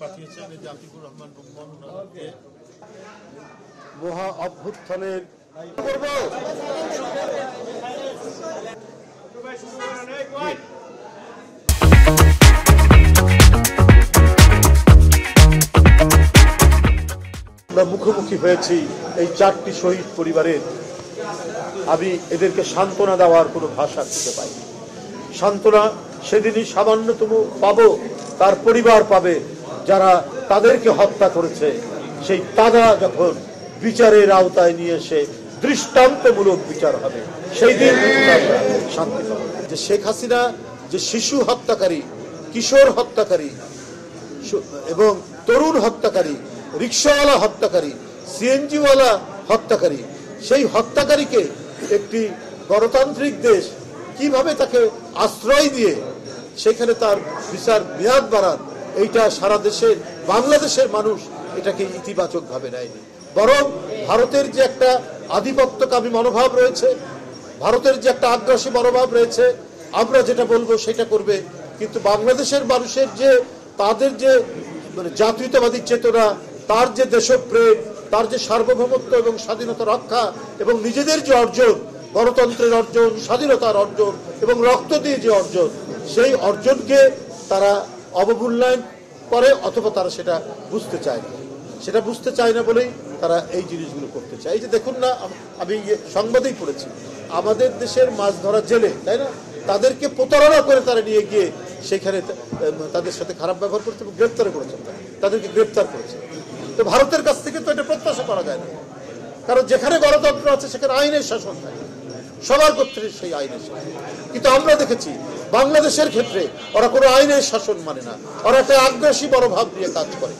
পাঠিয়েছেন জাতিকুর রহমান মহা অভ্যুত্থানের আমরা মুখোমুখি হয়েছি এই 4টি শহীদ পরিবারের। আমি এদেরকে সান্ত্বনা দেওয়ার কোনো ভাষা খুঁজে পাইনি। সান্ত্বনা সেদিনই সামান্যতম পাবো, তার পরিবার পাবে যারা তাদেরকে হত্যা করেছে। সেই তারা যখন বিচারের আওতায় নিয়ে এসে দৃষ্টান্তমূলক বিচার হবে, সেই দিন শান্তি পাবে। যে শেখ হাসিনা যে শিশু হত্যাকারী, কিশোর হত্যাকারী এবং তরুণ হত্যাকারী, রিক্সাওয়ালা হত্যাকারী, সিএনজিওয়ালা হত্যাকারী, সেই হত্যাকারীকে একটি গণতান্ত্রিক দেশ কিভাবে তাকে আশ্রয় দিয়ে সেখানে তার বিচার মেয়াদ বাড়ান, এইটা সারা দেশের বাংলাদেশের মানুষ এটাকে ইতিবাচক ভাবে নেয়নি। বরং ভারতের যে একটা আধিপত্যকামী মনোভাব রয়েছে, ভারতের যে একটা আগ্রাসী মনোভাব রয়েছে, আমরা যেটা বলবো সেটা করবে। কিন্তু বাংলাদেশের মানুষের যে তাদের যে জাতীয়তাবাদী চেতনা, তার যে দেশপ্রেম, তার যে সার্বভৌমত্ব এবং স্বাধীনতা রক্ষা এবং নিজেদের যে অর্জন, গণতন্ত্রের অর্জন, স্বাধীনতার অর্জন এবং রক্ত দিয়ে যে অর্জন, সেই অর্জনকে তারা অবমূল্যায়ন করে অথবা তারা সেটা বুঝতে চায় না। সেটা বুঝতে চায় না বলেই তারা এই জিনিসগুলো করতে চায়। এই যে দেখুন না, আমি সংবাদেই পড়েছি, আমাদের দেশের মাছ ধরা জেলে, তাই না, তাদেরকে প্রতারণা করে তারা নিয়ে গিয়ে সেখানে তাদের সাথে খারাপ ব্যবহার করছে এবং গ্রেপ্তার করেছেন, তাদেরকে গ্রেপ্তার করেছে। তো ভারতের কাছ থেকে তো এটা প্রত্যাশা করা যায় না, কারণ যেখানে গণতন্ত্র আছে সেখানে আইনের শাসন থাকে, সবার ক্ষেত্রে সেই আইনের শাসন। কিন্তু আমরা দেখেছি বাংলাদেশের ক্ষেত্রে ওরা কোনো আইনের শাসন মানে না, ওরা একটা আগ্রাসী মনোভাব নিয়ে কাজ করে।